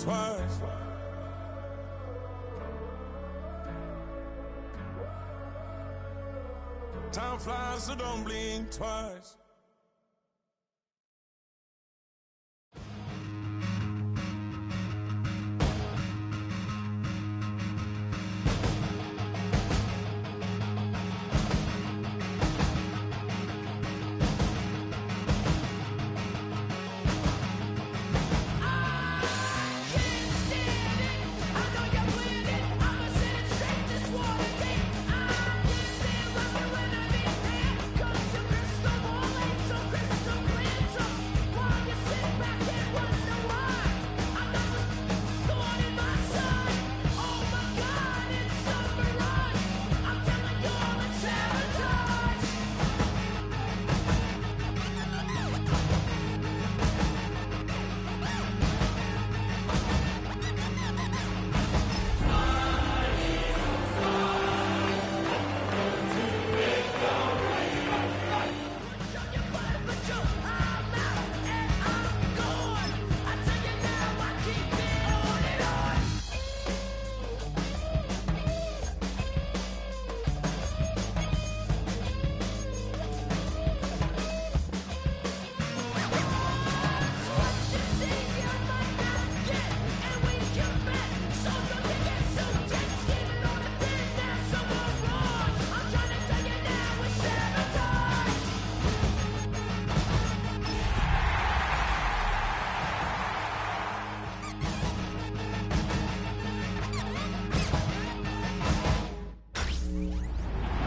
twice. Time flies, so don't blink twice.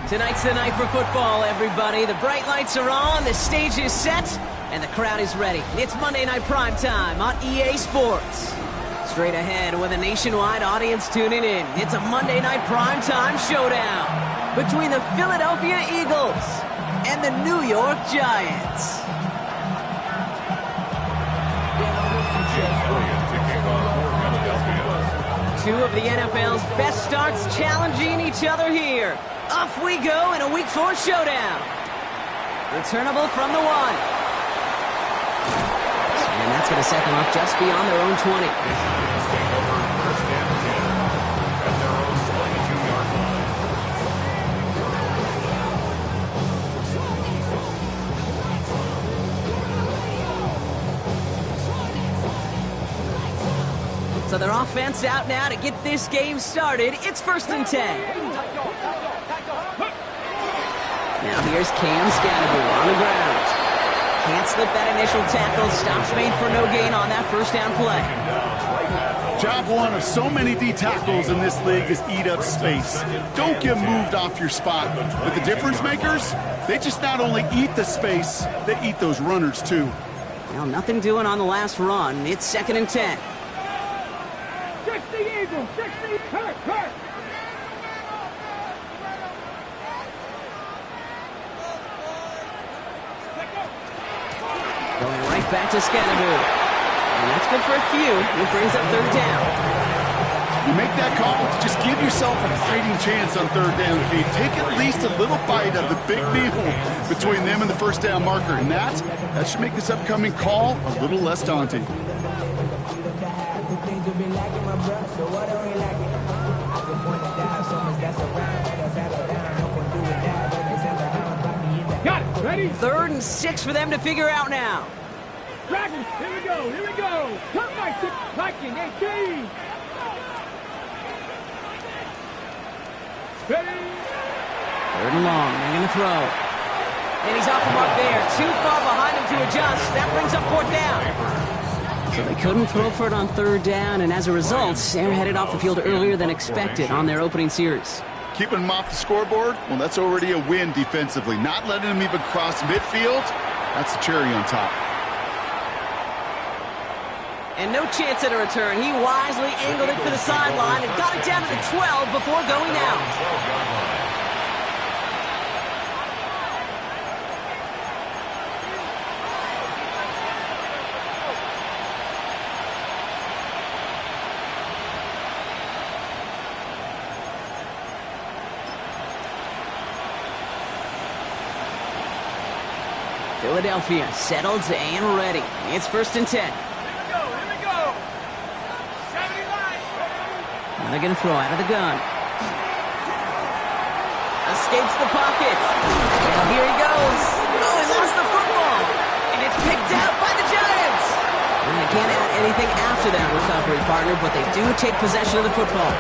Tonight's the night for football, everybody. The bright lights are on, the stage is set, and the crowd is ready. It's Monday Night Primetime on EA Sports. Straight ahead with a nationwide audience tuning in, it's a Monday Night Primetime showdown between the Philadelphia Eagles and the New York Giants. Two of the NFL's best starts challenging each other here. Off we go in a Week 4 showdown. Returnable from the 1. And that's going to set them up just beyond their own 20. So their offense out now to get this game started. It's 1st and 10. Now here's Cam Scattergood on the ground. Can't slip that initial tackle. Stops made for no gain on that first down play. Job one of so many D tackles in this league is eat up space. Don't get moved off your spot. But the difference makers, they just not only eat the space, they eat those runners too. Well, nothing doing on the last run. It's 2nd and 10. 60 Eagles, 60, hurt. Going right back to Scattergood. And that's good for a few. It brings up 3rd down. You make that call to just give yourself a fighting chance on 3rd down. If you take at least a little bite of the big meal between them and the 1st down marker, and that should make this upcoming call a little less daunting. Got it, ready? 3rd and 6 for them to figure out now. Dragons, here we go. Come back to Viking, 18. Ready? 3rd and long, they're going to throw. And he's off the mark there. Too far behind him to adjust. That brings up 4th down. So they couldn't throw for it on 3rd down, and as a result, they're headed off the field earlier than expected on their opening series. Keeping them off the scoreboard, well, that's already a win defensively. Not letting them even cross midfield, that's the cherry on top. And no chance at a return. He wisely angled it for the sideline and got it down to the 12 before going out. Philadelphia settled and ready. It's 1st and 10. Here we go. Now they're going to throw out of the gun. Escapes the pocket. And here he goes. Oh, he lost the football. And it's picked out by the Giants. And they can't add anything after that recovery, partner, but they do take possession of the football.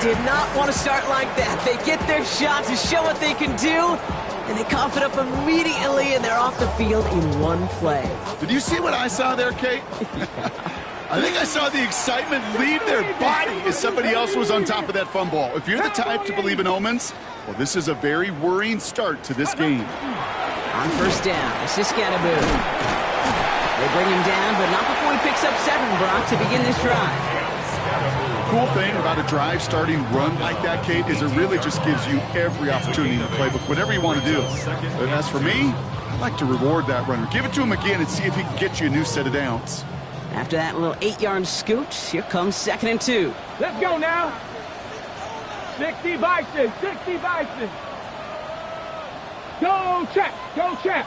Did not want to start like that. They get their shot to show what they can do, and they cough it up immediately, and they're off the field in one play. Did you see what I saw there, Kate? I think I saw the excitement leave their body as somebody else was on top of that fumble. If you're the type to believe in omens, well, this is a very worrying start to this game. On first down, this is Scatterboot. They bring him down, but not before he picks up 7, Brock, to begin this drive. Cool thing about a drive starting run like that, Kate, is it really just gives you every opportunity in the playbook, whatever you want to do. But as for me, I like to reward that runner. Give it to him again and see if he can get you a new set of downs. After that little 8-yard scoot, here comes 2nd and 2. Let's go now. 60 Bison, 60 Bison. Go check, go check.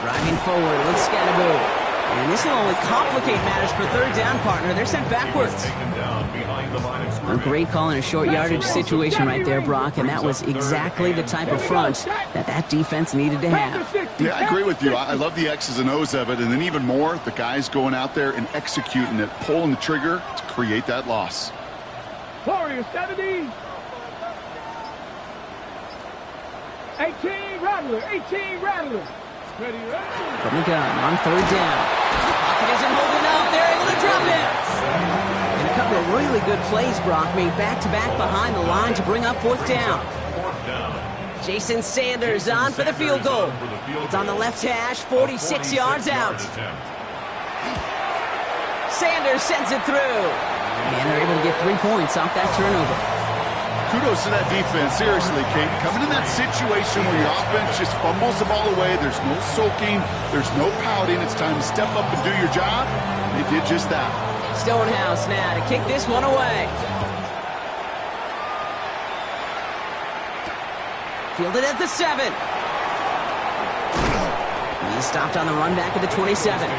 Driving forward with Scatterboot. And this will only complicate matters for 3rd down, partner. They're sent backwards. A great call in a short yardage situation right there, Brock, and that was exactly the type of front that defense needed to have. Yeah, I agree with you. I love the X's and O's of it, and then even more, the guys going out there and executing it, pulling the trigger to create that loss. Warrior 70. 18 Rattler, 18 Rattler. Ready, ready. From the gun on 3rd down. Pocket isn't holding up. They're able to drop it. And a couple of really good plays, Brock, made back-to-back behind the line to bring up 4th down. Jason Sanders on for the field goal. It's on the left hash, 46 yards out. Sanders sends it through. And they're able to get 3 points off that turnover. Kudos to that defense. Seriously, Kate. Coming in that situation where your offense just fumbles the ball away, there's no sulking, there's no pouting. It's time to step up and do your job. They did just that. Stonehouse now to kick this one away. Fielded at the 7. He's stopped on the run back at the 27.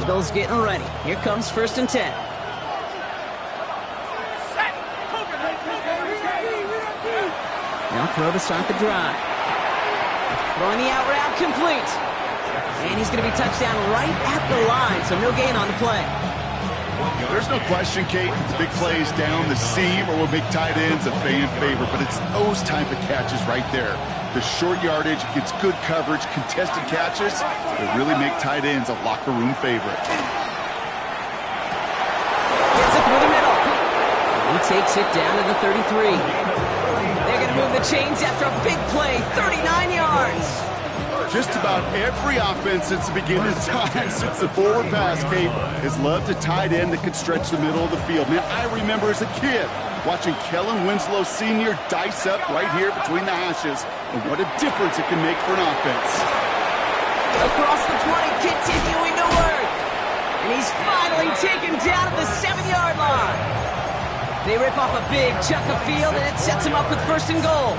Eagles getting ready. Here comes 1st and 10. Now throw to start the drive. Throwing the out route complete. And he's going to be touchdown right at the line, so no gain on the play. There's no question, Kate, big plays down the seam or will make tight ends a fan favorite, but it's those type of catches right there. The short yardage gets good coverage, contested catches that really make tight ends a locker room favorite. Gets it through the middle. And he takes it down to the 33. They're going to move the chains after a big play, 39 yards. Just about every offense since the beginning of time, since the forward pass, Kate, has loved a tight end that can stretch the middle of the field. Man, I remember as a kid watching Kellen Winslow Sr. dice up right here between the hashes, and what a difference it can make for an offense. Across the 20, continuing to work. And he's finally taken down at the 7-yard line. They rip off a big chunk of field, and it sets him up with 1st and goal.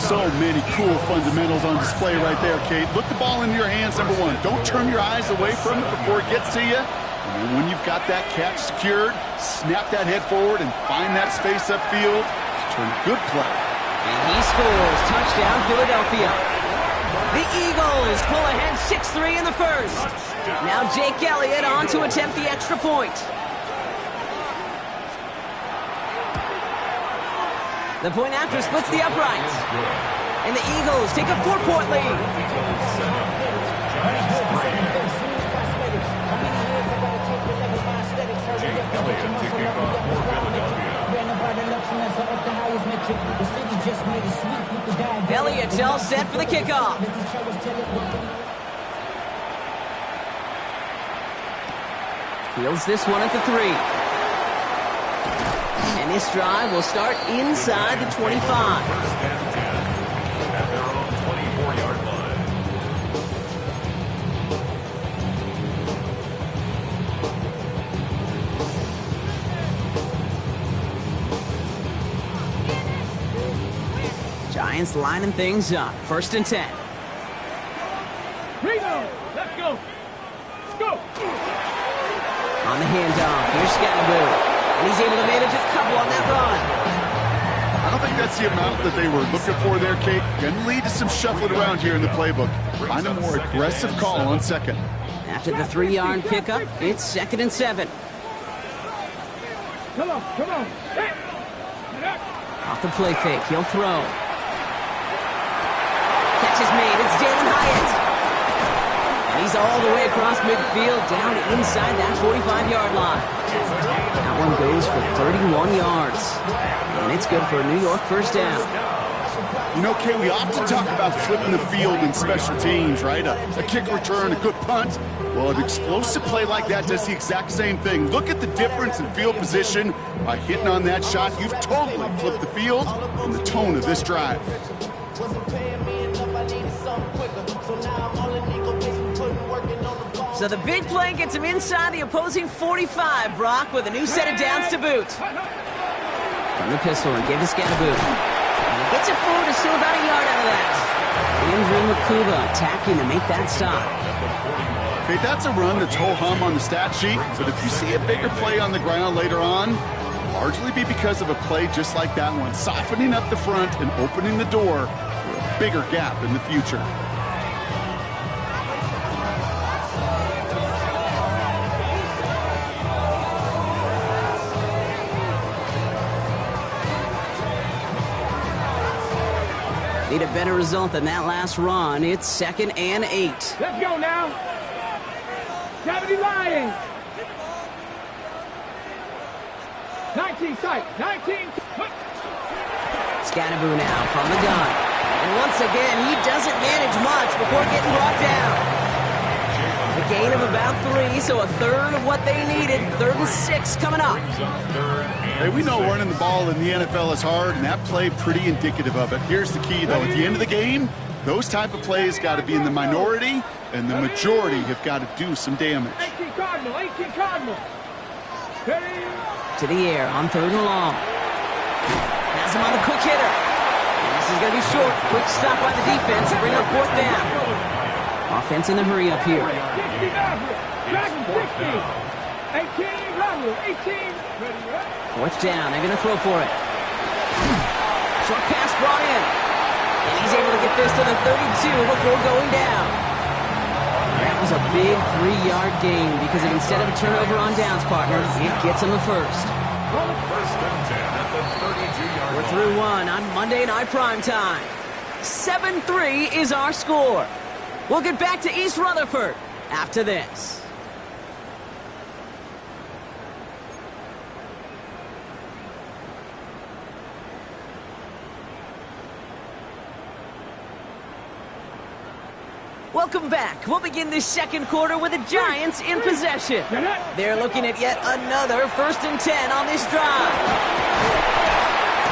So many cool fundamentals on display right there, Kate. Look the ball into your hands, number 1. Don't turn your eyes away from it before it gets to you. And when you've got that catch secured, snap that head forward and find that space upfield to turn a good play. And he scores. Touchdown, Philadelphia. The Eagles pull ahead 6-3 in the 1st. Now Jake Elliott on to attempt the extra point. The point after splits the uprights. And the Eagles take a 4-point lead. Elliott all set for the kickoff. Fields this one at the 3. And this drive will start inside the 25. Giants lining things up. 1st and 10. Reno, let's go. Let's go. On the handoff, here's Scatterboo. And he's able to manage a couple on that run. I don't think that's the amount that they were looking for there, Kate. Going to lead to some shuffling around here in the playbook. Find a more aggressive call on 2nd. After the 3-yard pickup, it's 2nd and 7. Come on, come on. Hey. Off the play fake, he'll throw. Catch is made, it's Jalen Hyatt. And he's all the way across midfield, down inside that 45-yard line. That one goes for 31 yards. And it's good for a New York 1st down. You know, Kate, we often talk about flipping the field in special teams, right? A kick return, a good punt. Well, an explosive play like that does the exact same thing. Look at the difference in field position. By hitting on that shot, you've totally flipped the field and the tone of this drive. So the big play gets him inside the opposing 45, Brock, with a new set of downs to boot. From the pistol and give to Scatterboo. And he gets it forward to still about a yard out of that. Andrew Makuba attacking to make that stop. Okay, that's a run that's ho-hum on the stat sheet, but if you see a bigger play on the ground later on, largely be because of a play just like that one, softening up the front and opening the door for a bigger gap in the future. Need a better result than that last run. It's 2nd and 8. Let's go now. 70 Lions. 19 sight. 19. Scatterboo now from the gun. And once again, he doesn't manage much before getting brought down. A gain of about 3, so a third of what they needed. 3rd and 6 coming up. Hey, we know running the ball in the NFL is hard, and that play pretty indicative of it. Here's the key, though. At the end of the game, those type of plays got to be in the minority, and the majority have got to do some damage. 18 Cardinal, 18 Cardinal. To the air on 3rd and long. Has him on the quick hitter. And this is going to be short. Quick stop by the defense to bring up 4th down. Offense in the hurry up here. 60 Dragon 60. 18 Ronald, 18. 4th down, they're going to throw for it. Short pass brought in. And he's able to get this to the 32 before going down. That was a big 3-yard gain because instead of a turnover on downs, partner, it gets him the 1st. We're through 1 on Monday Night Primetime. 7-3 is our score. We'll get back to East Rutherford after this. Welcome back. We'll begin this 2nd quarter with the Giants in possession. They're looking at yet another 1st and 10 on this drive.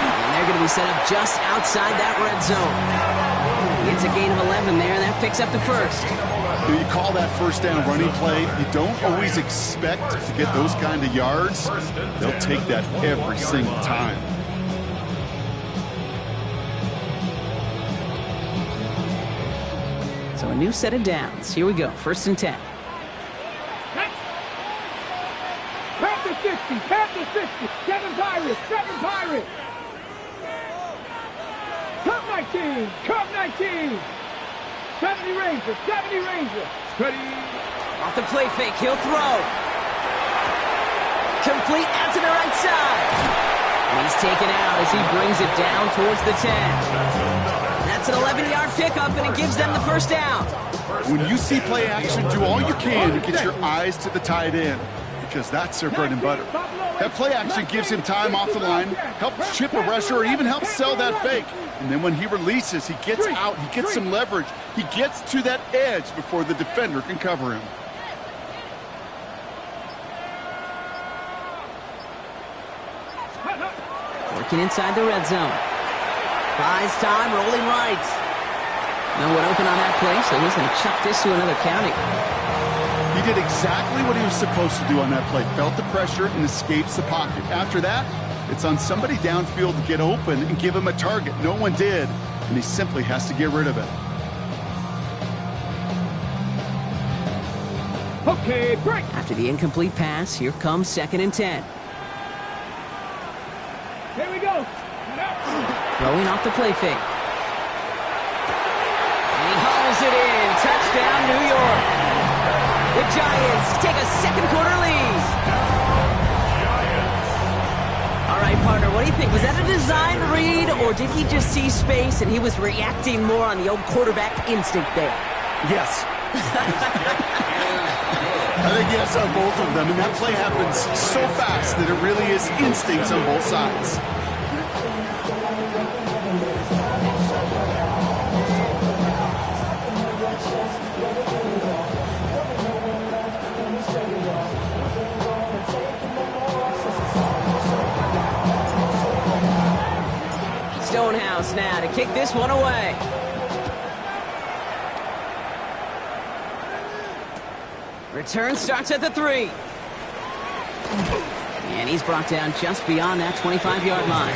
And they're going to be set up just outside that red zone. It's a gain of 11 there, and that picks up the 1st. You call that 1st down running play, you don't always expect to get those kind of yards. They'll take that every single time. So a new set of downs. Here we go. 1st and 10. Panthers 50. Panthers 50. 7 Pirates. 7 Pirates. Cup 19. Cup 19. 70 Rangers. 70 Rangers. Ready. Off the play fake. He'll throw. Complete out to the right side. And he's taken out as he brings it down towards the 10. That's an 11-yard pickup, and it gives them the 1st down. When you see play action, do all you can to get your eyes to the tight end, because that's their bread and butter. That play action gives him time off the line, helps chip a rusher, or even helps sell that fake. And then when he releases, he gets out, he gets some leverage. He gets to that edge before the defender can cover him. Working inside the red zone. Buys time, rolling right. No one open on that play, so he's going to chuck this to another county. He did exactly what he was supposed to do on that play. Felt the pressure and escapes the pocket. After that, it's on somebody downfield to get open and give him a target. No one did. and he simply has to get rid of it. Okay, break. After the incomplete pass, here comes 2nd and 10. Here we go. Throwing off the play fake. And he hauls it in. Touchdown, New York. The Giants take a second quarter lead. All right, partner, what do you think? Was that a design read, or did he just see space and he was reacting more on the old quarterback instinct there? Yes. I think yes on both of them, and that play happens so fast that it really is instincts on both sides. Stonehouse now to kick this one away. Return starts at the 3. And he's brought down just beyond that 25-yard line.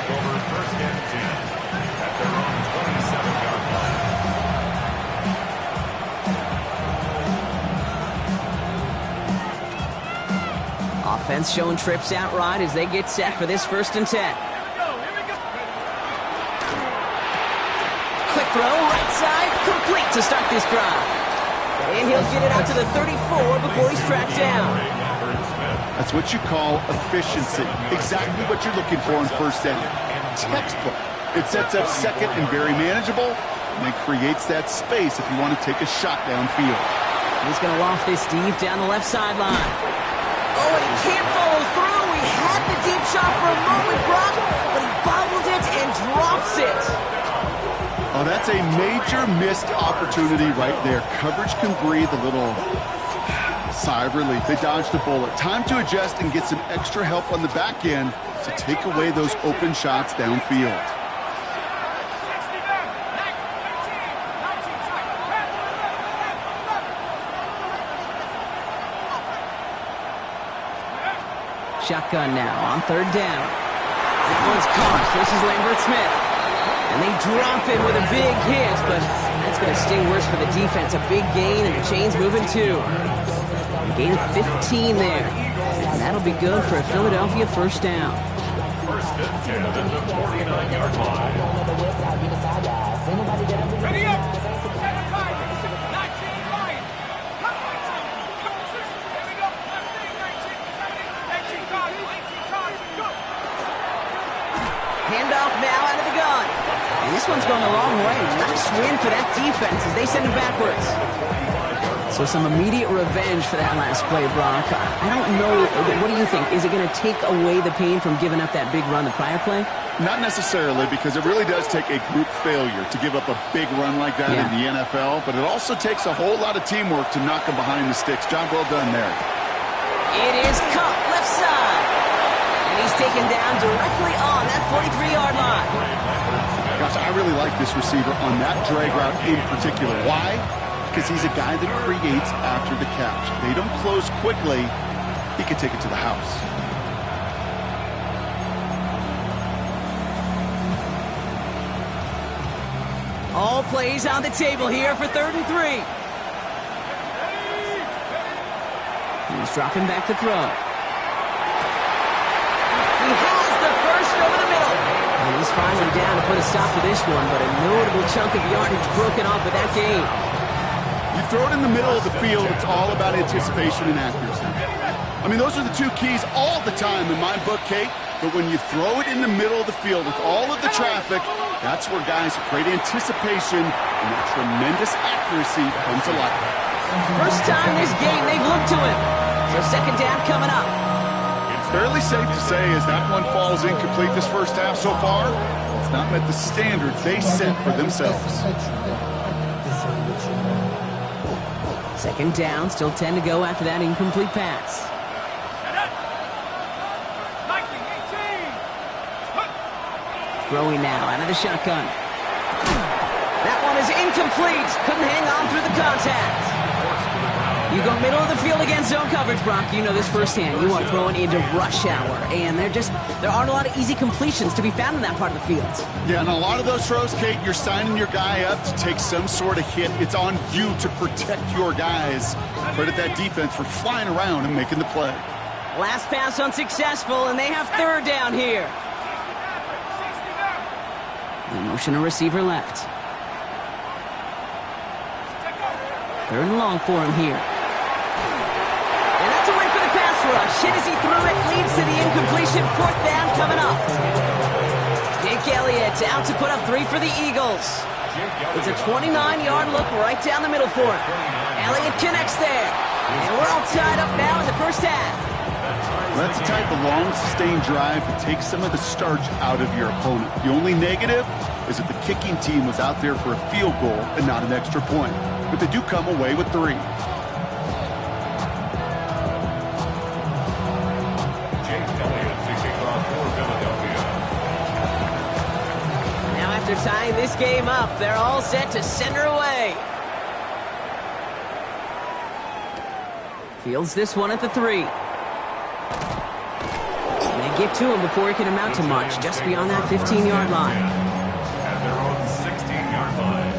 Offense showing trips out right as they get set for this 1st and 10. Quick throw, right side, complete to start this drive. And he'll get it out to the 34 before he's tracked down. That's what you call efficiency. Exactly what you're looking for in 1st down. Textbook. It sets up 2nd and very manageable, and it creates that space if you want to take a shot downfield. He's going to loft this deep down the left sideline. Oh, and he can't follow through. He had the deep shot for a moment, Brock, but he bobbled it and drops it. Oh, that's a major missed opportunity right there. Coverage can breathe a little sigh of relief. They dodged the bullet. Time to adjust and get some extra help on the back end to take away those open shots downfield. Shotgun now on 3rd down. That one's caught. This is Lambert Smith. And they drop him with a big hit, but that's going to sting worse for the defense. A big gain, and the chain's moving too. A gain of 15 there. And that'll be good for a Philadelphia 1st down. 1st and 10 at the 49-yard line. Ready up. 7-5. 19 Ryan. Come 19. Here we go. 19 card. 19 card. Go. Handoff now out of the gun. And this one's going the wrong way. Nice win for that defense as they send it backwards. So some immediate revenge for that last play, Brock. I don't know. What do you think? Is it going to take away the pain from giving up that big run the prior play? Not necessarily, because it really does take a group failure to give up a big run like that in the NFL, but it also takes a whole lot of teamwork to knock them behind the sticks. Job well done there. It is Kupp, left side. And he's taken down directly on that 43-yard line. Gosh, I really like this receiver on that drag route in particular. Why? Because he's a guy that creates after the catch. They don't close quickly. He can take it to the house. All plays on the table here for 3rd and 3. He's dropping back to throw. He has the first over the middle. And he's finally down to put a stop to this one, but a notable chunk of yardage broken off with that game. You throw it in the middle of the field, it's all about anticipation and accuracy. I mean, those are the 2 keys all the time in my book, Kate. But when you throw it in the middle of the field with all of the traffic, that's where guys with great anticipation and that tremendous accuracy come to life. First time this game they've looked to him. So 2nd down coming up. It's fairly safe to say as that one falls incomplete this first half so far, it's not met the standards they set for themselves. 2nd down, still 10 to go after that incomplete pass. Throwing now out of the shotgun. That one is incomplete. Couldn't hang on through the contact. You go middle of the field against zone coverage, Brock. You know this firsthand. You are throwing into rush hour, and there aren't a lot of easy completions to be found in that part of the field. Yeah, and a lot of those throws, Kate, you're signing your guy up to take some sort of hit. It's on you to protect your guys. Credit that defense for flying around and making the play. Last pass unsuccessful, and they have third down here. The motion a receiver left. Third and long for him here. And that's a win for the pass rush. Hit as he threw it, leads to the incompletion. Fourth down coming up. Jake Elliott out to put up 3 for the Eagles. It's a 29-yard look right down the middle for him. Elliott connects there. And we're all tied up now in the first half. That's the type of long, sustained drive that takes some of the starch out of your opponent. The only negative is that the kicking team was out there for a field goal and not an extra point. But they do come away with 3. Now after tying this game up, they're all set to send her away. Fields this one at the 3. They get to him before he can amount to much, just beyond that 15-yard line. At their own 16-yard line.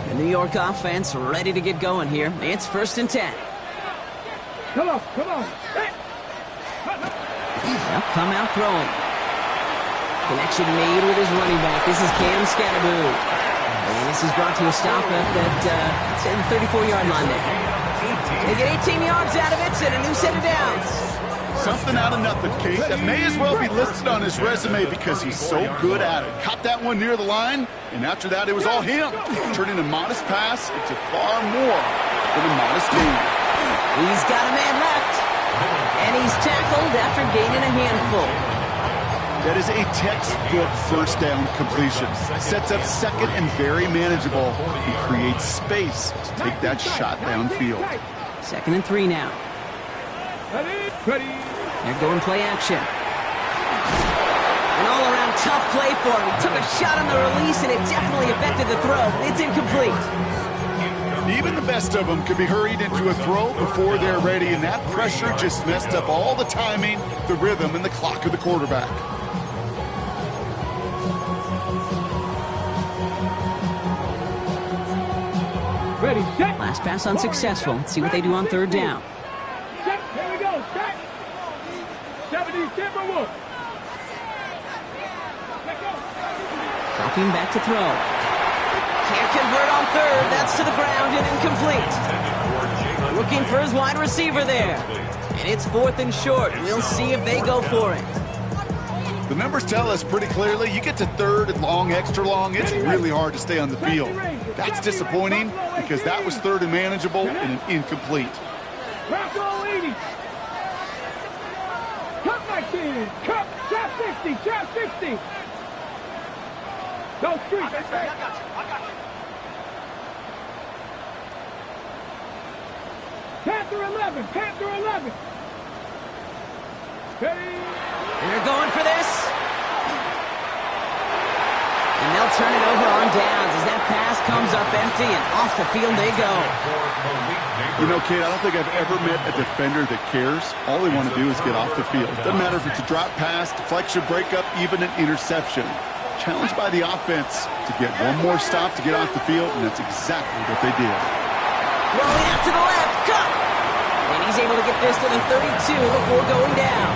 The New York offense ready to get going here. It's 1st and 10. Come on. They'll come out throwing. Connection made with his running back. This is Cam Scatteroo. And this is brought to a stop at that, say, the 34-yard line there. They get 18 yards out of it and a new set of downs. Something out of nothing, Kate. That may as well be listed on his resume because he's so good at it. Caught that one near the line, and after that, it was all him. Turning a modest pass into far more than a modest gain. He's got a man left, and he's tackled after gaining a handful. That is a textbook first down completion. Sets up second and very manageable. He creates space to take that shot downfield. 2nd and 3 now. Ready. They're going play action. An all-around tough play for him. He took a shot on the release, and it definitely affected the throw. It's incomplete. Even the best of them can be hurried into a throw before they're ready, and that pressure just messed up all the timing, the rhythm, and the clock of the quarterback. Ready, set. Last pass unsuccessful. Let's see what they do on 3rd down. Set. Here we go. Set. 70, Timber Wolf. Dropping back to throw. Can't convert on 3rd. That's to the ground and incomplete. Looking for his wide receiver there. And it's 4th and short. We'll see if they go for it. The numbers tell us pretty clearly, you get to 3rd and long, extra long, it's really hard to stay on the field. That's disappointing because that was 3rd and manageable and an incomplete. Rock all 80. Cut back in. Cut. Trap 60. Trap 60. Go street. I got you. Panther 11. Panther 11. Ready. And they're going for this. And they'll turn it over on downs as that pass comes up empty and off the field they go. You know, Kate, I don't think I've ever met a defender that cares. All they want to do is get off the field. Doesn't matter if it's a drop pass, deflection, breakup, even an interception. Challenged by the offense to get one more stop to get off the field, and that's exactly what they did. Throwing out to the left, cut! And he's able to get this to the 32 before going down.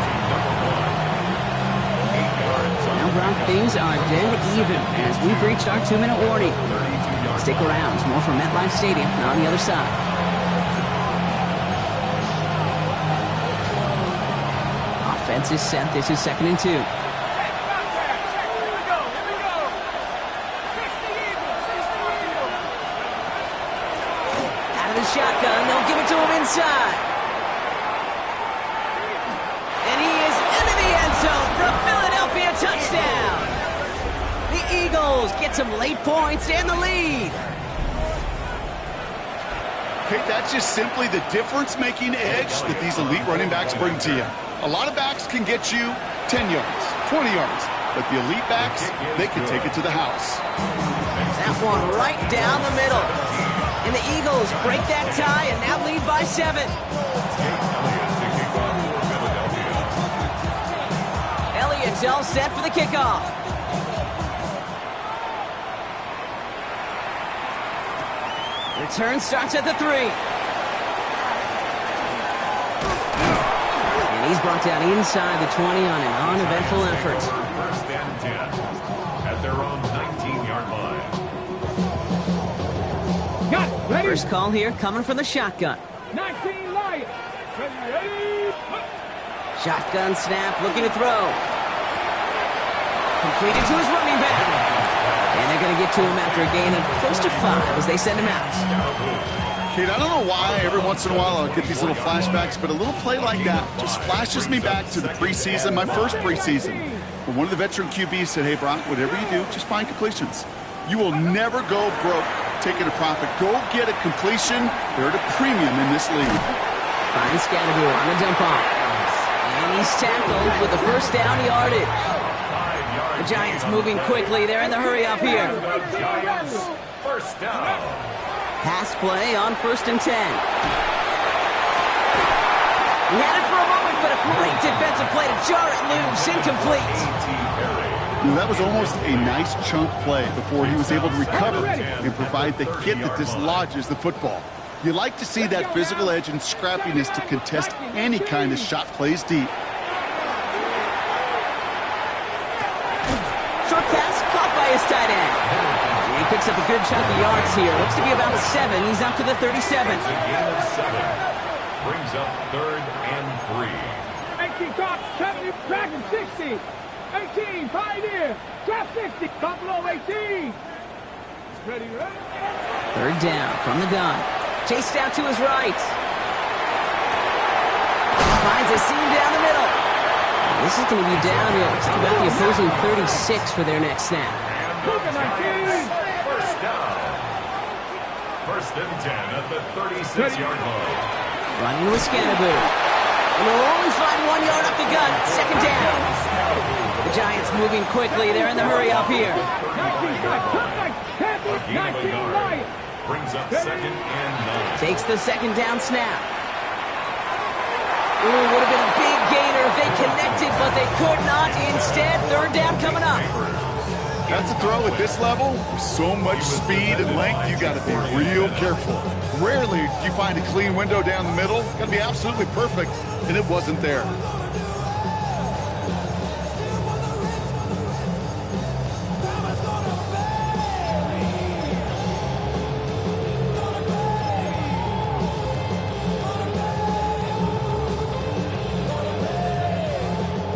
Now, Brock, things are dead even as we've reached our 2-minute warning. Stick around. It's more from MetLife Stadium on the other side. Offense is set. This is 2nd and 2. Shotgun, they'll give it to him inside. And he is into the end zone for a Philadelphia touchdown. The Eagles get some late points and the lead. Kate, that's just simply the difference-making edge that these elite running backs bring to you. A lot of backs can get you 10 yards, 20 yards, but the elite backs, they can take it to the house. That one right down the middle. And the Eagles break that tie and now lead by 7. Elliott's all set for the kickoff. Return starts at the 3. And he's brought down inside the 20 on an uneventful effort. First and 10 at their own 19-yard line. Ready? First call here coming from the shotgun. 19 Lions. Ready? Shotgun snap, looking to throw. Completed to his running back. And they're going to get to him after a gain of close to 5 as they send him out. Kate, I don't know why every once in a while I'll get these little flashbacks, but a little play like that just flashes me back to the preseason, my first preseason, where one of the veteran QBs said, hey, Brock, whatever you do, just find completions. You will never go broke taking a profit. Go get a completion. They're at a premium in this league. Finds Scattergood on the dump off. And he's tackled with the first down yardage. The Giants moving quickly. They're in the hurry up here. Giants, first down. Pass play on 1st and 10. He had it for a moment, but a great defensive play to jar it loose. Incomplete. That was almost a nice chunk play before he was able to recover and provide the hit that dislodges the football. You like to see that physical edge and scrappiness to contest any kind of shot plays deep. Short pass caught by his tight end. He picks up a good chunk of yards here. Looks to be about 7. He's up to the 37. Gain of 7. Brings up 3rd and 3. 18 top, 70, Dragon 60. 18, Pioneer, Trap 60, Buffalo 18. Ready, ready? 3rd down from the gun. Chased out to his right. Finds a seam down the middle. This is going to be down here. It's about the opposing 36 for their next snap. Luka 19. First down. 1st and 10 at the 36-yard line. Running with Scattergood. And they'll only find 1 yard up the gut. 2nd down. The Giants moving quickly. They're in the hurry up here. 19 Lions. Brings up 2nd and 9. Takes the 2nd down snap. Ooh, would have been a big gainer if they connected, but they could not. Instead, 3rd down coming up. That's a throw at this level. So much speed and length, you got to be real careful. Rarely do you find a clean window down the middle. Got to be absolutely perfect, and it wasn't there.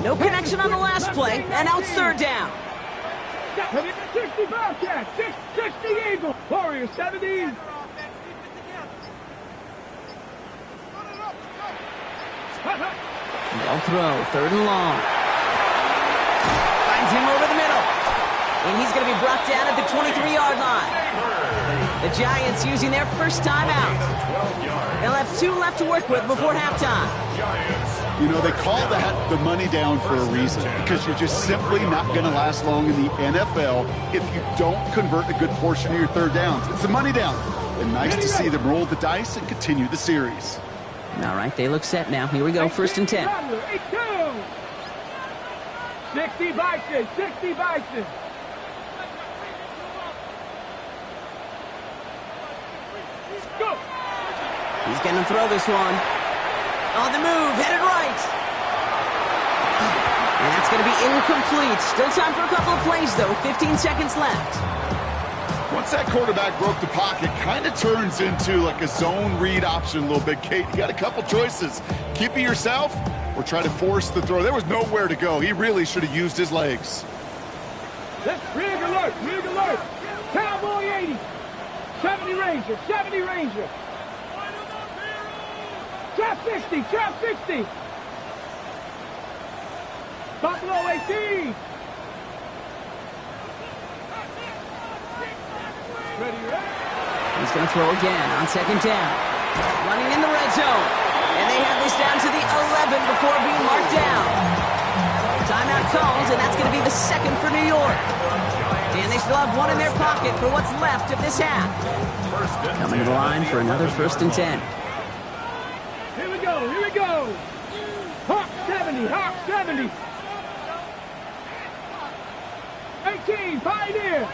No connection on the last play, and now it's 3rd down. 60 Bobcats, 60 Eagles, Warriors 70. They'll throw, 3rd and long. Finds him over the middle. And he's going to be brought down at the 23-yard line. The Giants using their first timeout. They'll have 2 left to work with before halftime. You know, they call that the money down for a reason, because you're just simply not going to last long in the NFL if you don't convert a good portion of your 3rd downs. It's the money down. And nice to see them roll the dice and continue the series. All right, they look set now. Here we go, 1st and 10. 60 Bison, 60 Bison. Go. He's going to throw this one. On the move, headed right. And that's going to be incomplete. Still time for a couple of plays, though. 15 seconds left. Once that quarterback broke the pocket, kind of turns into like a zone read option a little bit. Kate, you got a couple choices. Keep it yourself or try to force the throw. There was nowhere to go. He really should have used his legs. Rig alert, rig alert. Cowboy 80. 70 Ranger, 70 Ranger. Trap 60, trap 60. Buffalo 18. Ready, ready. He's going to throw again on 2nd down. Running in the red zone. And they have this down to the 11 before being marked down. Timeout calls, and that's going to be the second for New York. And they still have one in their pocket for what's left of this half. Coming to the line for another 1st and 10. Here we go, here we go. Hawk 70, Hawk 70. 18, Pioneer.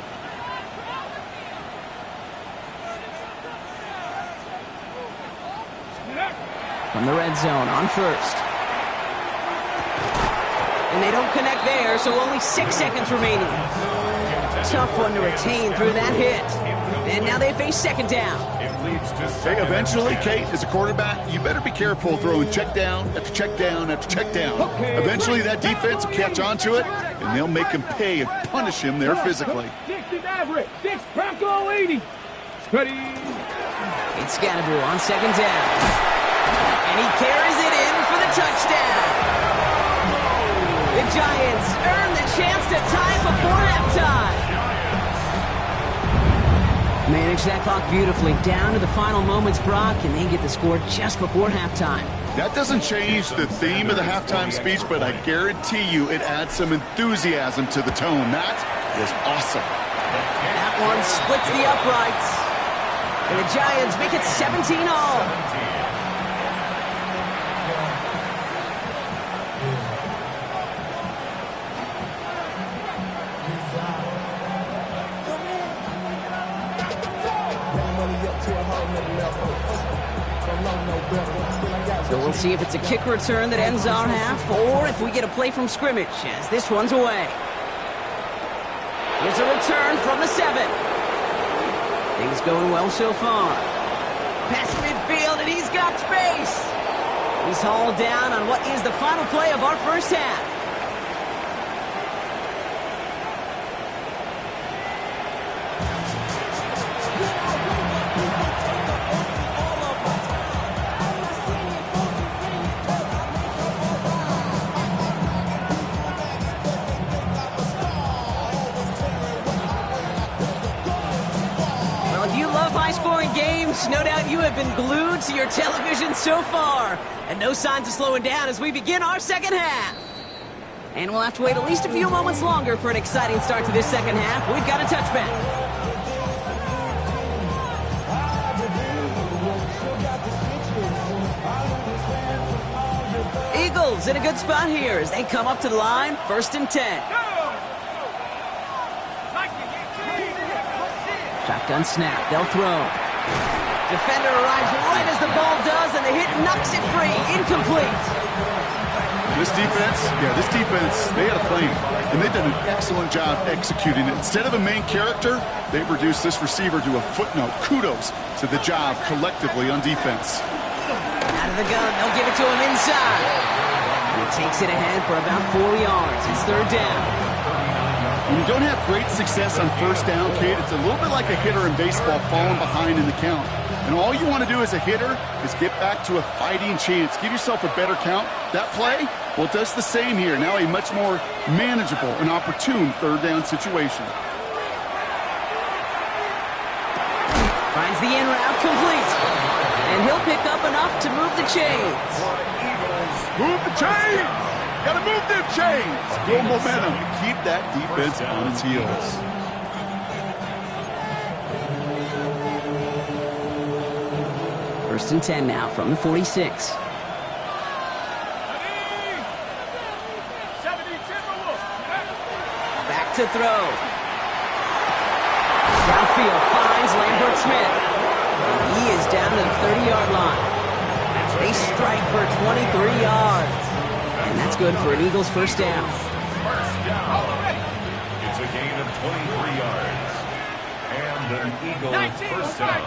From the red zone on 1st. And they don't connect there, so only 6 seconds remaining. Tough one to retain through that hit. And now they face 2nd down. Hey, eventually, Kate, as a quarterback, you better be careful throwing check down after check down after check down. Eventually, that defense will catch on to it, and they'll make him pay and punish him there physically. 60 Maverick, 6 Bronco 80. Ready. It's Scannaboo on 2nd down. And he carries it in for the touchdown. The Giants earn the chance to tie before halftime. Manage that clock beautifully down to the final moments, Brock, and they get the score just before halftime. That doesn't change the theme of the halftime speech, but I guarantee you it adds some enthusiasm to the tone. That was awesome. That one splits the uprights. And the Giants make it 17-all. So we'll see if it's a kick return that ends our half, or if we get a play from scrimmage, as this one's away. Here's a return from the 7. Things going well so far. Past midfield, and he's got space. He's hauled down on what is the final play of our first half. No doubt you have been glued to your television so far. And no signs of slowing down as we begin our second half. And we'll have to wait at least a few moments longer for an exciting start to this second half. We've got a touchback. Eagles in a good spot here as they come up to the line, 1st and 10. Shotgun snap, they'll throw. Defender arrives right as the ball does, and the hit knocks it free. Incomplete. This defense, they had a plan, and they've done an excellent job executing it. Instead of a main character, they've reduced this receiver to a footnote. Kudos to the job collectively on defense. Out of the gun, they'll give it to him inside. And he takes it ahead for about 4 yards. It's 3rd down. When you don't have great success on 1st down, Kate, it's a little bit like a hitter in baseball falling behind in the count. And all you want to do as a hitter is get back to a fighting chance. Give yourself a better count. That play, well, it does the same here. Now a much more manageable and opportune 3rd down situation. Finds the in route complete. And he'll pick up enough to move the chains. Move the chains! Gotta move them chains! Build momentum. Keep that defense on its heels. First and 10 now from the 46. Back to throw. Downfield finds Lambert Smith. And he is down to the 30-yard line. They strike for 23 yards. And that's good for an Eagles 1st down. It's a gain of 23 yards. And an Eagles 1st down.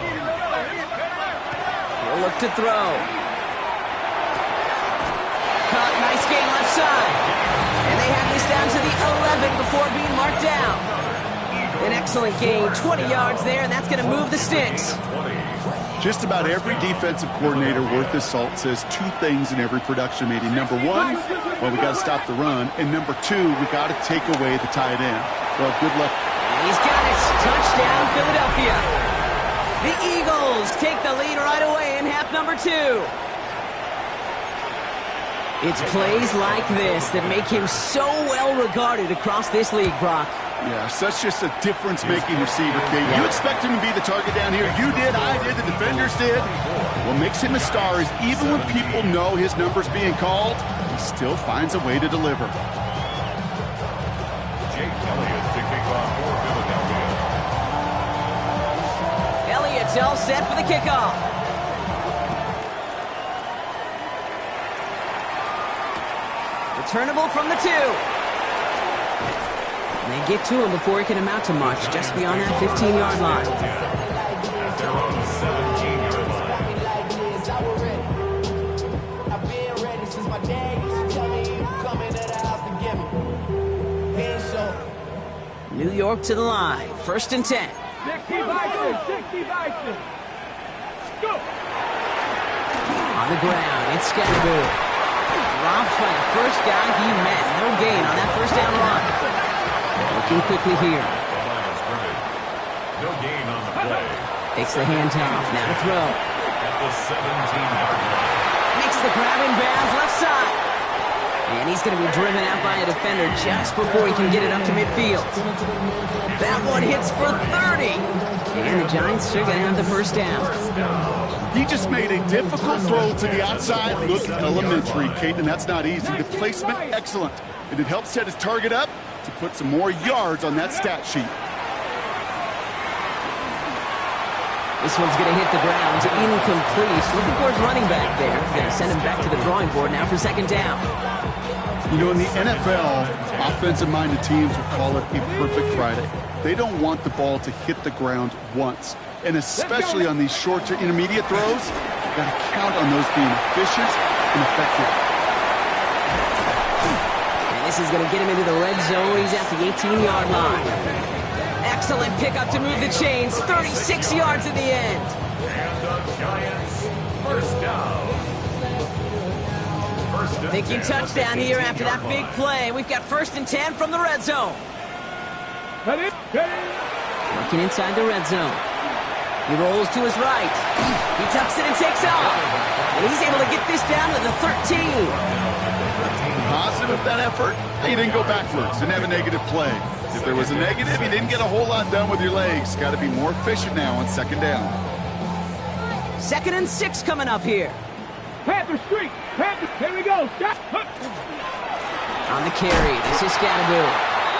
He'll look to throw. Caught, nice game left side. And they have this down to the 11 before being marked down. An excellent gain, 20 yards there, and that's going to move the sticks. Just about every defensive coordinator worth his salt says 2 things in every production meeting. Number 1, well, we got to stop the run. And number 2, we got to take away the tight end. Well, good luck. He's got it. Touchdown, Philadelphia. The Eagles take the lead right away in half number 2. It's plays like this that make him so well regarded across this league, Brock. Yeah, such just a difference-making receiver, Kate. You expect him to be the target down here. You did, I did, the defenders did. What makes him a star is even when people know his number's being called, he still finds a way to deliver. Jake Elliott to kick off for Philadelphia. Elliott's all set for the kickoff. Returnable from the 2. They get to him before he can amount to much, just beyond that 15-yard line. At their own 17-yard line. New York to the line, 1st and 10. 60 Vikings, 60 Vikings. Go! On the ground, it's Scatterboot. Dropped by the first guy he met. No gain on that first down run. Looking quickly here. No gain on the play. Takes the handoff. Now to throw. At the 17-yard line. Makes the grab in bounds left side. And he's going to be driven out by a defender just before he can get it up to midfield. That one hits for 30. And the Giants are going to have the first down. He just made a difficult throw to the outside. Look elementary, Kate, and that's not easy. The placement, excellent. And it helped set his target up to put some more yards on that stat sheet. This one's going to hit the ground. Incomplete. Looking for his running back there. Going to send him back to the drawing board now for 2nd down. You know, in the NFL, offensive-minded teams will call it a perfect Friday. They don't want the ball to hit the ground once. And especially on these short to intermediate throws, you've got to count on those being efficient and effective. And this is going to get him into the red zone. He's at the 18-yard line. Excellent pickup to move the chains. 36 yards in the end. And the Giants, first down. Thinking touchdown here after that big play. We've got 1st and 10 from the red zone. Working inside the red zone. He rolls to his right. He tucks it and takes off. And he's able to get this down to the 13. Positive that effort. He didn't go backwards. Didn't have a negative play. If there was a negative, he didn't get a whole lot done with your legs. Got to be more efficient now on 2nd down. 2nd and 6 coming up here. Panther Street. Panther. Here we go. On the carry. This is Scatterboot.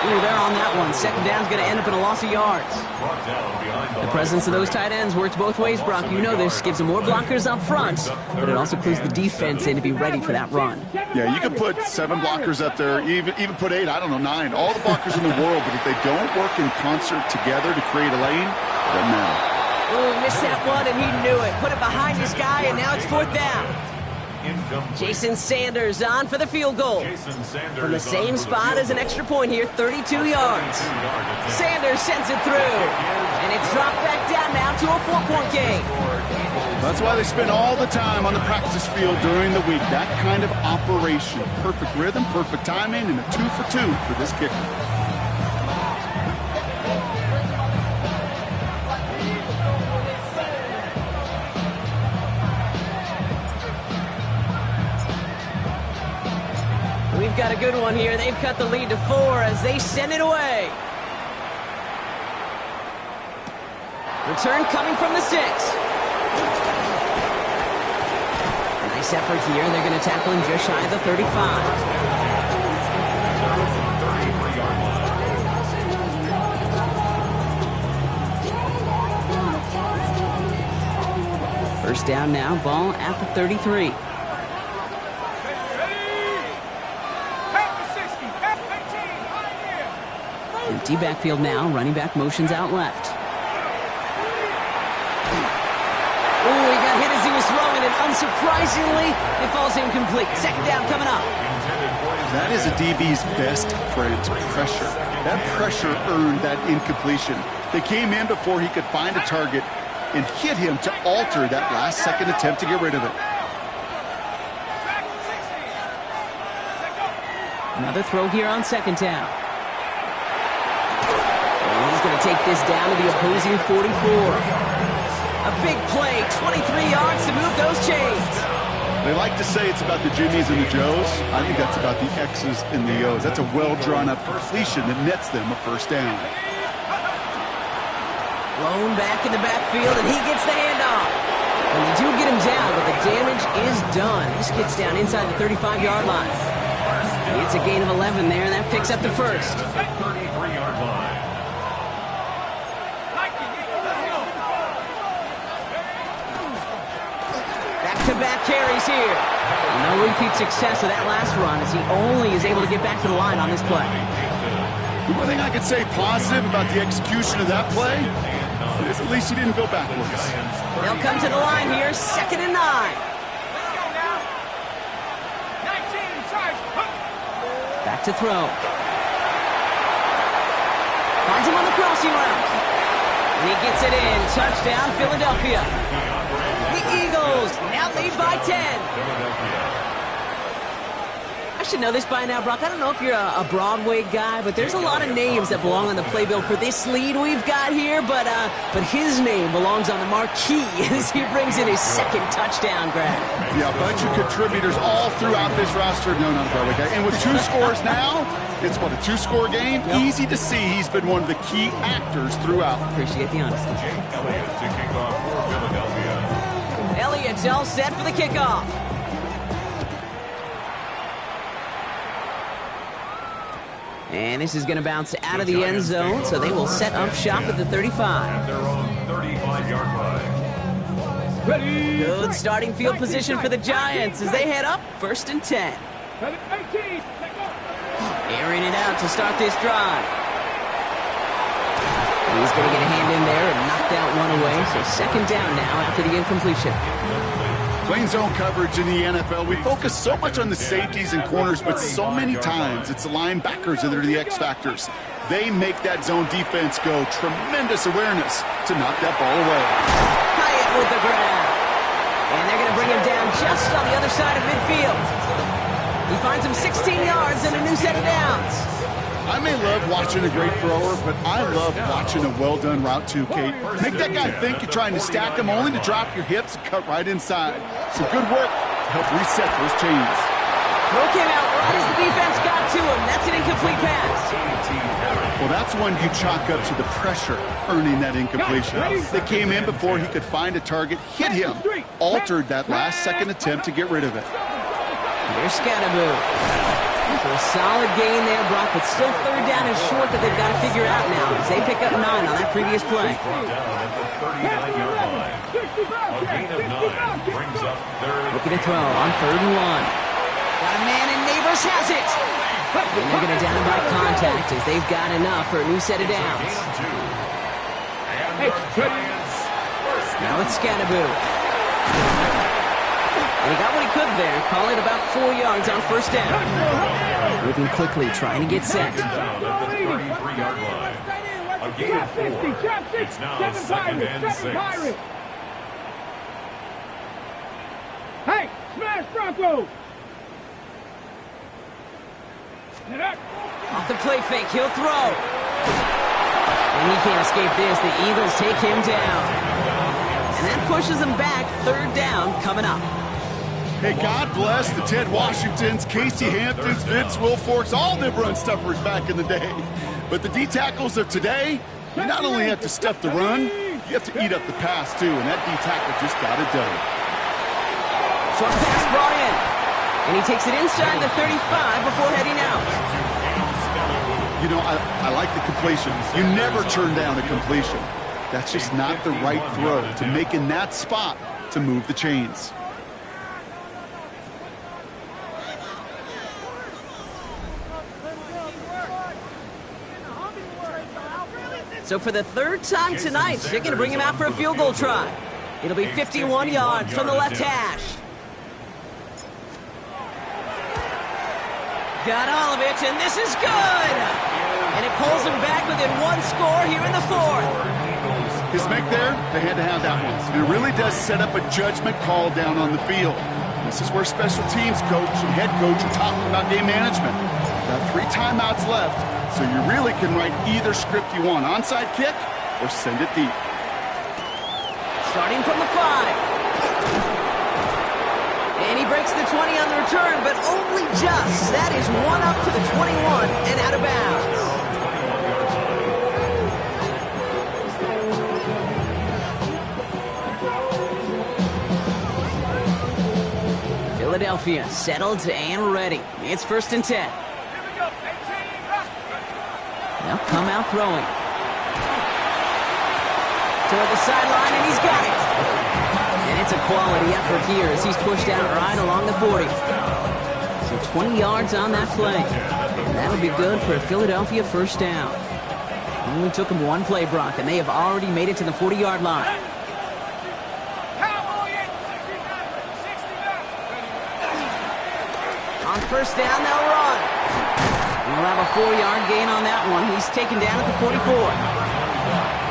Ooh, they're on that one. 2nd down's going to end up in a loss of yards. The presence of those tight ends works both ways, Brock. You know this. Gives them more blockers up front, but it also clues the defense in to be ready for that run. Yeah, you could put 7 blockers up there, even put 8, I don't know, 9. All the blockers in the world, but if they don't work in concert together to create a lane, it doesn't matter. Ooh, he missed that one, and he knew it. Put it behind his guy, and now it's 4th down. Jason Sanders on for the field goal. From the same spot as an extra point here, 32 yards. Sanders sends it through, and it's dropped back down now to a 4-point game. That's why they spend all the time on the practice field during the week. That kind of operation. Perfect rhythm, perfect timing, and a 2 for 2 for this kicker. We've got a good one here. They've cut the lead to 4 as they send it away. Return coming from the 6. Nice effort here. They're going to tackle him just shy of the 35. First down now, ball at the 33. Empty backfield now. Running back motions out left. Oh, he got hit as he was throwing it. Unsurprisingly, it falls incomplete. 2nd down coming up. That is a DB's best friend, pressure. That pressure earned that incompletion. They came in before he could find a target and hit him to alter that last-second attempt to get rid of it. Another throw here on 2nd down. He's going to take this down to the opposing 44. A big play, 23 yards to move those chains. They like to say it's about the Jimmies and the Joes. I think that's about the X's and the O's. That's a well-drawn-up completion that nets them a first down. Blown back in the backfield, and he gets the handoff. And they do get him down, but the damage is done. This gets down inside the 35-yard line. It's a gain of 11 there, and that picks up the first. 33-yard line. Back-to-back carries here. No repeat success of that last run as he only is able to get back to the line on this play. The one thing I could say positive about the execution of that play is at least he didn't go backwards. They'll come to the line here, 2nd and 9. Back to throw. Finds him on the crossing route. And he gets it in. Touchdown, Philadelphia. The Eagles now lead by 10. I should know this by now, Brock. I don't know if you're a Broadway guy, but there's a lot of names that belong on the playbill for this lead we've got here, but his name belongs on the marquee as he brings in his 2nd touchdown grab. Yeah, a bunch of contributors all throughout this roster. No, not a Broadway guy. And with 2 scores now, it's what, a 2-score game? Yep. Easy to see he's been one of the key actors throughout. Appreciate the honesty. Jake Elliott to kick off for Philadelphia. Elliott's all set for the kickoff. And this is going to bounce out of the end zone, so they will set up shop at the 35. At their own 35-yard line. Ready. Good starting field position for the Giants as they head up 1st and 10. 18. Airing it out to start this drive. He's going to get a hand in there and knock that one away, so 2nd down now after the incompletion. Playing zone coverage in the NFL, we focus so much on the safeties and corners, but so many times it's the linebackers that are the X factors. They make that zone defense go. Tremendous awareness to knock that ball away. Hyatt with the grab. And they're going to bring him down just on the other side of midfield. He finds him 16 yards and a new set of downs. I may love watching a great thrower, but I love watching a well-done route too, Kate. Make that guy think you're trying to stack him only to drop your hips and cut right inside. Some good work to help reset those chains. Throw came out right as the defense got to him. That's an incomplete pass. Well, that's when you chalk up to the pressure earning that incompletion. They came in before he could find a target, hit him, altered that last-second attempt to get rid of it. Here's Scatteroo. So a solid gain there, Brock, but still 3rd down and short that they've got to figure out now as they pick up 9 on that previous play. Brought down at the 39-yard line. A gain of 9 brings up their... Looking to throw on 3rd and 1. Got a man, and Neighbors has it. And they're going to down him by contact as they've got enough for a new set of downs. Now it's Scatteroo. And he got what he could there. Call it about 4 yards on 1st down. Moving quickly, trying to get set. Down at the 33-yard line. A gain of 4. It's now 2nd and 6. Hey, smash Bronco! Off the play fake, he'll throw. And he can't escape this. The Eagles take him down. And that pushes him back. 3rd down coming up. Hey, God bless the Ted Washingtons, Casey Hamptons, Vince Wilforks, all them run stuffers back in the day. But the D-tackles of today, you not only have to stuff the run, you have to eat up the pass, too, and that D-tackle just got it done. Short pass brought in. And he takes it inside the 35 before heading out. You know, I like the completion. You never turn down a completion. That's just not the right throw to make in that spot to move the chains. So for the 3rd time tonight, they're going to bring him out for a field goal try. It'll be 51 yards from the left hash. Got all of it, and this is good! And it pulls him back within 1 score here in the 4th. His make there, they had to have that one. And it really does set up a judgment call down on the field. This is where special teams coach and head coach are talking about game management. Got 3 timeouts left, so you really can write either script you want. Onside kick or send it deep. Starting from the 5. And he breaks the 20 on the return, but only just. That is one up to the 21 and out of bounds. Philadelphia settled and ready. It's 1st and 10. They'll come out throwing. Toward the sideline, and he's got it. And it's a quality effort here as he's pushed out right along the 40. So 20 yards on that play. And that'll be good for a Philadelphia 1st down. Only took him one play, Brock, and they have already made it to the 40-yard line. On 1st down, they'll run. We'll have a 4-yard gain on that one. He's taken down at the 44.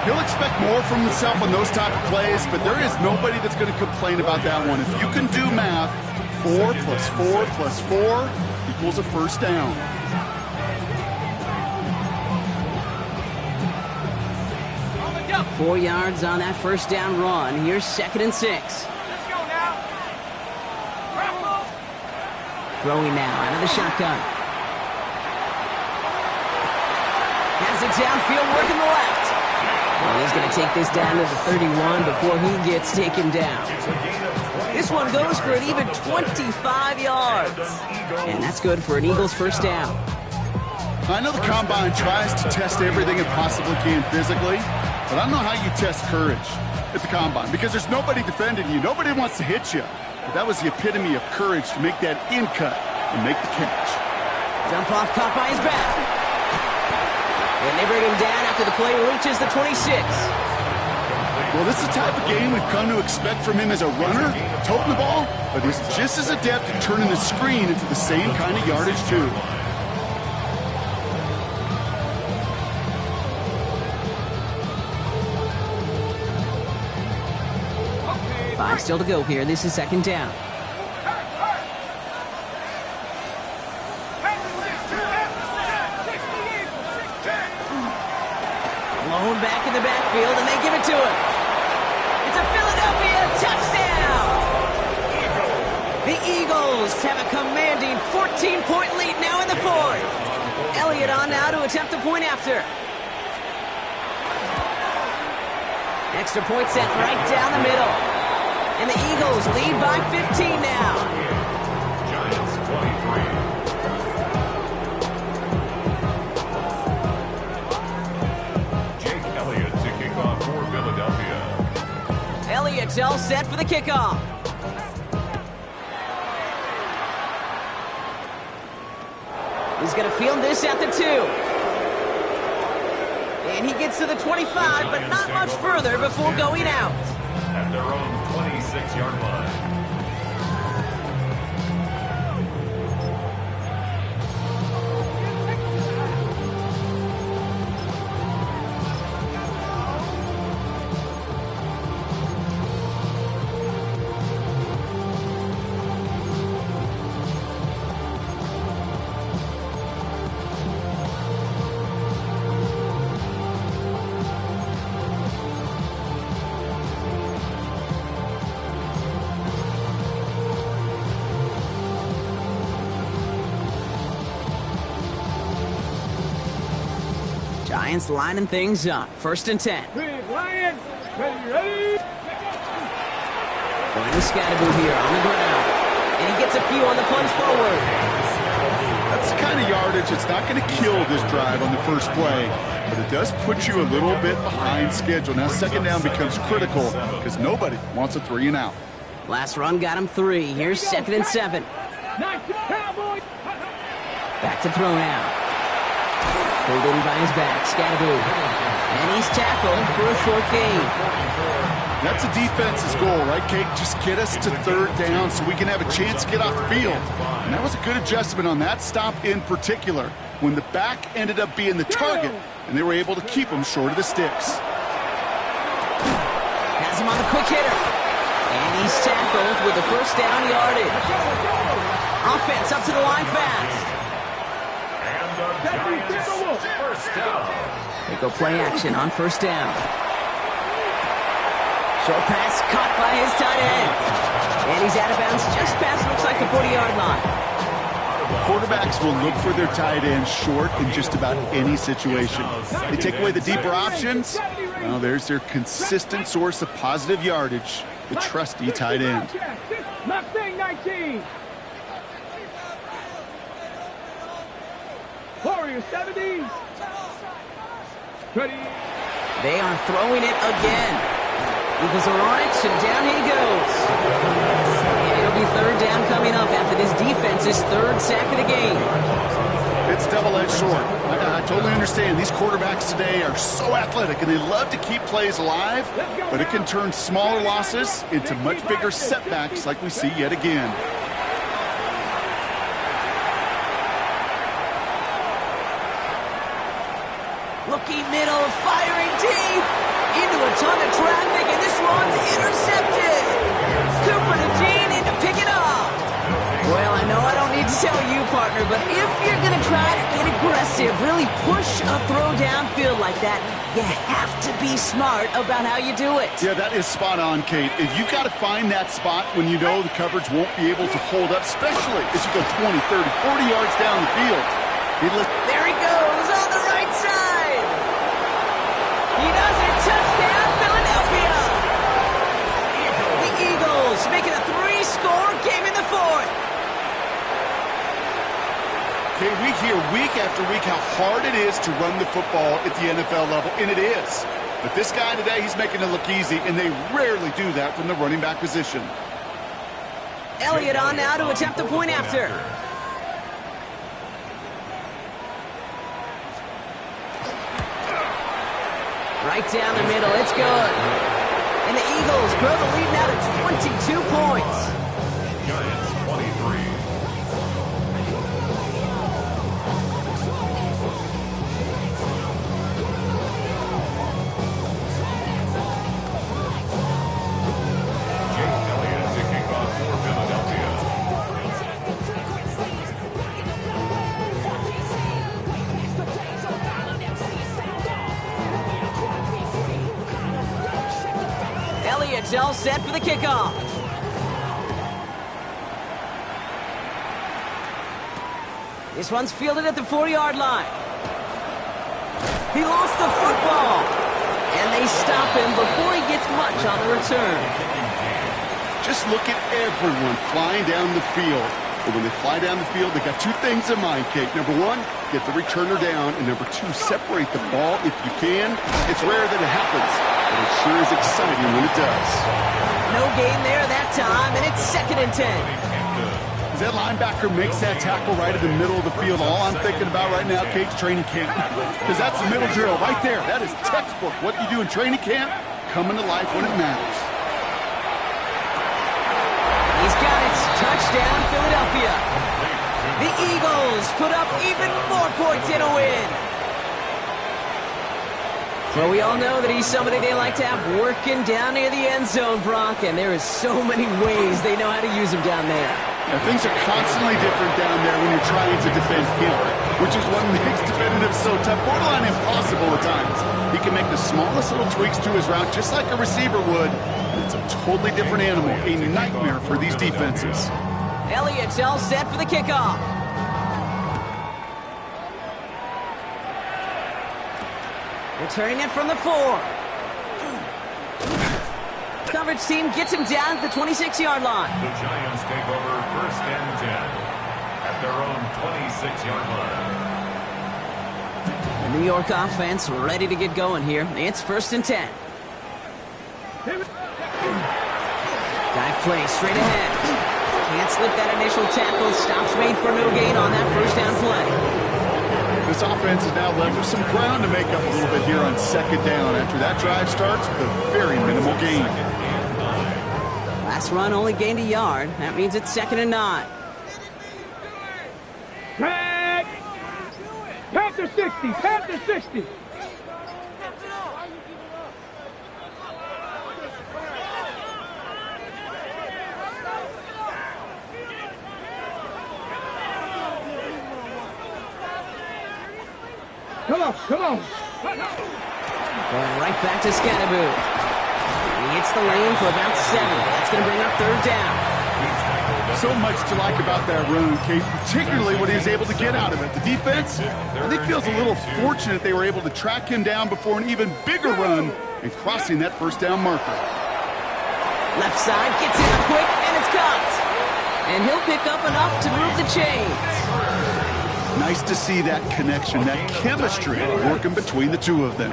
He'll expect more from himself on those type of plays, but there is nobody that's going to complain about that one. If you can do math, 4 plus 4 plus 4 equals a 1st down. Up 4 yards on that 1st down run. Here's 2nd and 6. Let's go now. Throwing now out of the shotgun. Has it downfield, working the left. Well, he's going to take this down to the 31 before he gets taken down. This one goes for an even 25 yards. And that's good for an Eagles 1st down. I know the Combine tries to test everything it possibly can physically, but I don't know how you test courage at the Combine because there's nobody defending you. Nobody wants to hit you. But that was the epitome of courage to make that in cut and make the catch. Dump off caught by his back. And they bring him down after the play reaches the 26. Well, this is the type of game we've come to expect from him as a runner, toting the ball, but he's just as adept at turning the screen into the same kind of yardage, too. Five still to go here. This is 2nd down. Blown back in the backfield, and they give it to him. It's a Philadelphia touchdown! The Eagles have a commanding 14-point lead now in the 4th. Elliott on now to attempt the point after. Extra point set right down the middle. And the Eagles lead by 15 now. Giants 23. Jake Elliott to kick off for Philadelphia. Elliott's all set for the kickoff. He's going to field this at the 2. And he gets to the 25, but not much further before going out. At their own 26-yard line. Giants lining things up. 1st and 10. Big Lions, ready? Going to Scatterboo here on the ground. And he gets a few on the plunge forward. That's the kind of yardage that's not going to kill this drive on the first play, but it does put you a little bit behind schedule. Now 2nd down becomes critical because nobody wants a 3 and out. Last run got him 3. Here's 2nd and 7. Nice Cowboys. Back to throw now. Pulled in by his back, Scatterboo. And he's tackled for a short gain. That's a defense's goal, right, Kate? Just get us to 3rd down so we can have a chance to get off the field. And that was a good adjustment on that stop in particular, when the back ended up being the target, and they were able to keep him short of the sticks. Has him on the quick hitter. And he's tackled with the 1st down yardage. Offense up to the line fast. First down. They go play action on 1st down. Short pass caught by his tight end. And he's out of bounds just past, looks like, the 40-yard line. Quarterbacks will look for their tight end short in just about any situation. They take away the deeper options. Well, there's their consistent source of positive yardage, the trusty tight end. Mustang 19. Warriors 70. Ready. They are throwing it again. Eagles are on it, and down he goes. And it'll be third down coming up after this defense's third sack of the game. It's double-edged sword. I totally understand. These quarterbacks today are so athletic, and they love to keep plays alive, but it can turn smaller losses into much bigger setbacks like we see yet again. Looking middle, firing deep into a ton of traffic, and this one's intercepted. Cooper to Jean in to pick it up. Well, I know I don't need to tell you, partner, but if you're going to try to get aggressive, really push a throw downfield like that, you have to be smart about how you do it. Yeah, that is spot on, Kate. If you've got to find that spot when you know the coverage won't be able to hold up, especially as you go 20, 30, 40 yards down the field. There he goes on the right side. He does it. Touchdown, Philadelphia. The Eagles making a 3-score game in the fourth. Okay, we hear week after week how hard it is to run the football at the NFL level, and it is. But this guy today, he's making it look easy, and they rarely do that from the running back position. Elliott on now to attempt the point after. Right down the middle, it's good. And the Eagles grow the lead now to 22 points. Giants 23. Elliott's all set for the kickoff. This one's fielded at the 40-yard line. He lost the football. And they stop him before he gets much on the return. Just look at everyone flying down the field. But when they fly down the field, they got two things in mind, Kate. Number one, get the returner down. And number two, separate the ball if you can. It's rare that it happens, but it sure is exciting when it does. No gain there that time, and it's 2nd and 10. As that linebacker makes that tackle right in the middle of the field, all I'm thinking about right now, Kate's training camp. Because that's the middle drill right there. That is textbook. What you do in training camp, coming to life when it matters. He's got it. Touchdown, Philadelphia. The Eagles put up even more points in a win. Well, we all know that he's somebody they like to have working down near the end zone, Brock, and there is so many ways they know how to use him down there. Now, things are constantly different down there when you're trying to defend him, which is what makes defending him so tough, borderline impossible at times. He can make the smallest little tweaks to his route, just like a receiver would. It's a totally different animal, a nightmare for these defenses. Elliott's all set for the kickoff. Returning it from the 4. Coverage team gets him down at the 26-yard line. The Giants take over 1st and 10 at their own 26-yard line. The New York offense ready to get going here. It's 1st and 10. Dive play straight ahead. Can't slip that initial tackle. Stops made for no gain on that 1st down play. This offense is now left with some ground to make up a little bit here on 2nd down after that drive starts with a very minimal gain. Last run only gained a yard. That means it's 2nd and 9. Tag! Panther 60! Panther 60! Come on, come on. Going right back to Scannaboo. He hits the lane for about 7. That's going to bring up 3rd down. So much to like about that run, Kate, particularly what he was able to get out of it. The defense, I think, feels a little fortunate they were able to track him down before an even bigger run and crossing that first down marker. Left side, gets in quick, and it's caught. And he'll pick up enough to move the chains. Nice to see that connection, that chemistry working between the two of them.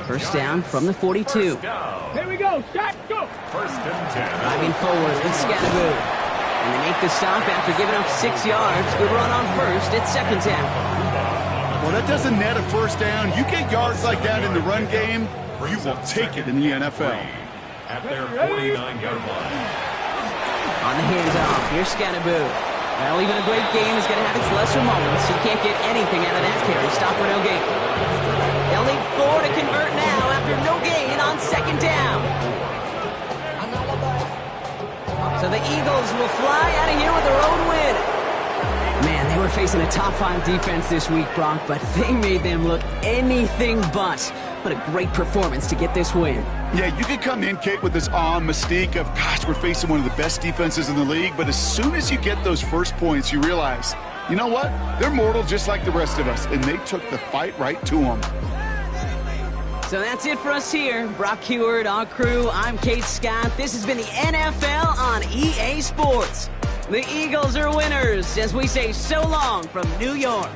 First down from the 42. Here we go. Shot, go. First and 10. Driving forward with Scatteroo. And they make the stop after giving up 6 yards. Good run on first. It's second down. Well, that doesn't net a first down. You get yards like that in the run game, you will take it in the NFL. At their 49-yard line. On the handoff, here's Scatteroo. Well, even a great game is going to have its lesser moments. You can't get anything out of that carry. Stop for no gain. They'll need 4 to convert now after no gain on second down. So the Eagles will fly out of here with their own win. Man, they were facing a top-5 defense this week, Brock, but they made them look anything but. What a great performance to get this win. Yeah, you could come in, Kate, with this awe and mystique of, gosh, we're facing one of the best defenses in the league, but as soon as you get those first points, you realize, you know what? They're mortal just like the rest of us, and they took the fight right to them. So that's it for us here. Brock Huard, our crew, I'm Kate Scott. This has been the NFL on EA Sports. The Eagles are winners as we say so long from New York.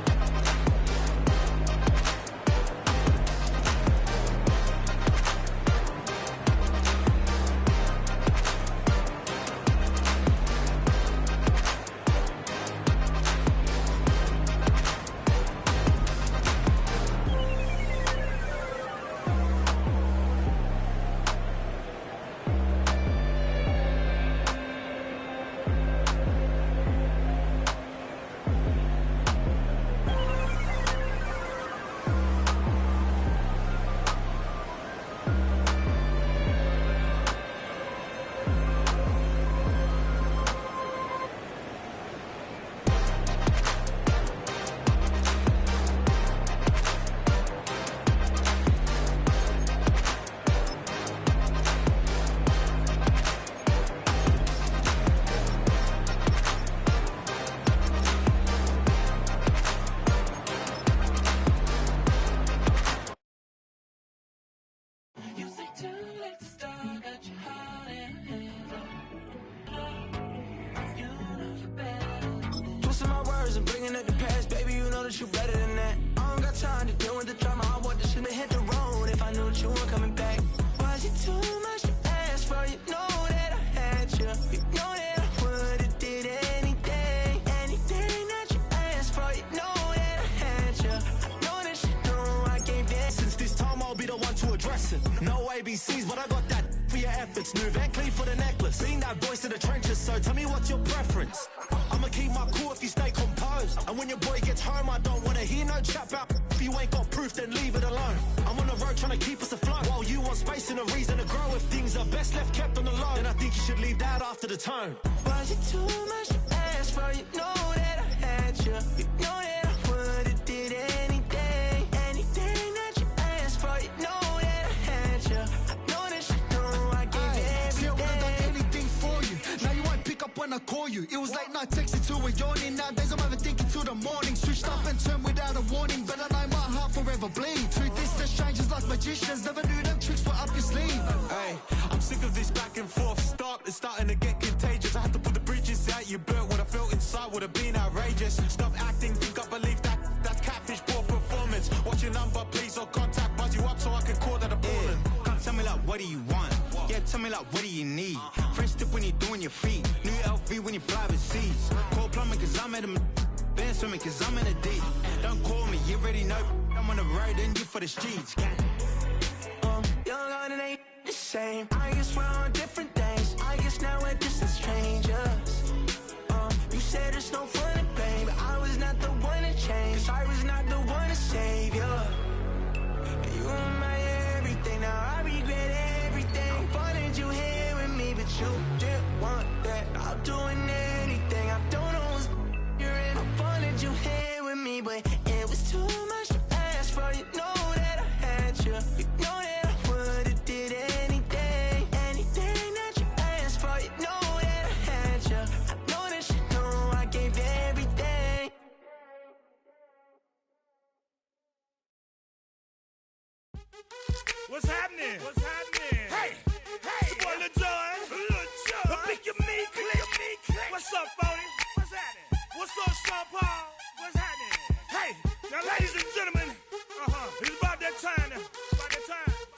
Twisting my words and bringing up the past, baby, you know that you better than that. I don't got time to deal with the drama. I want this shit to hit the road if I knew that you weren't coming back. Was it too much to ask for? You know that I had you. You know that I would've did anything that you asked for. You know that I had you. I know that you know I gave in. Since this time I'll be the one to address it. No ABCs, but I got that for your efforts. New Van Cleef for the necklace. Being that voice in the trenches, so tell me what's your preference. I'ma keep my cool if you stay composed. And when your boy gets home, I don't wanna hear no chat about. If you ain't got proof, then leave it alone. I'm on the road trying to keep us afloat. While you want space and a reason to grow. If things are best left kept on the low, then I think you should leave that after the tone. Was it too much to ask for? You know that I had you. You know that I would've did anything that you asked for. You know that I had you. I know that you know I gave everything. See, I would've done anything for you. Now you won't pick up when I call you. It was late night texting till we're yawning. Nowadays I'm overthinking till the morning. Switched up and turned without a warning. But I know my heart forever bleed. Truth is that strangers like magicians. Never knew them tricks were up your sleeve. Hey, I'm sick of this back and forth start. It's starting to get contagious. I had to put the bridges out you built. What I felt inside would have been outrageous. Stop acting, think I believe that. That's catfish, poor performance. What's your number, please, or contact. Buzz you up so I can call that a ballin'. Come tell me like, what do you want? Yeah, tell me like, what do you need? French tip when you're doing your feet. New LV when you fly overseas. Call plumbing cause I'm at a been swimming cause I'm in a deep. Don't call me, you already know. I'm on the road and you for the streets. Young on it ain't the same. I guess we're on different things. I guess now we're distant strangers. You said there's no fun in blame, but I was not the one to change. 'Cause I was not the one to save you. And you were my everything. Now I regret everything. I wanted you here with me, but you didn't want that. I'm doing anything. I don't know what's you're in. I wanted you here with me, but it was too much to ask for. You know that I had you. You know that I would've did anything that you asked for. You know that I had you. I know that What's happening? What's happening? Hey, it's your boy Lil Jon. Lil Jon. Pick your me, click. What's up, Phony? What's happening? What's up, Sean Paul? What's happening? Hey, now ladies and gentlemen, it's about that time.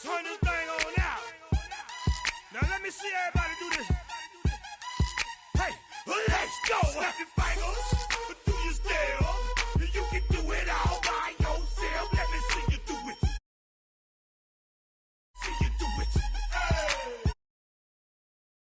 Turn this thing on out. Now let me see everybody do this.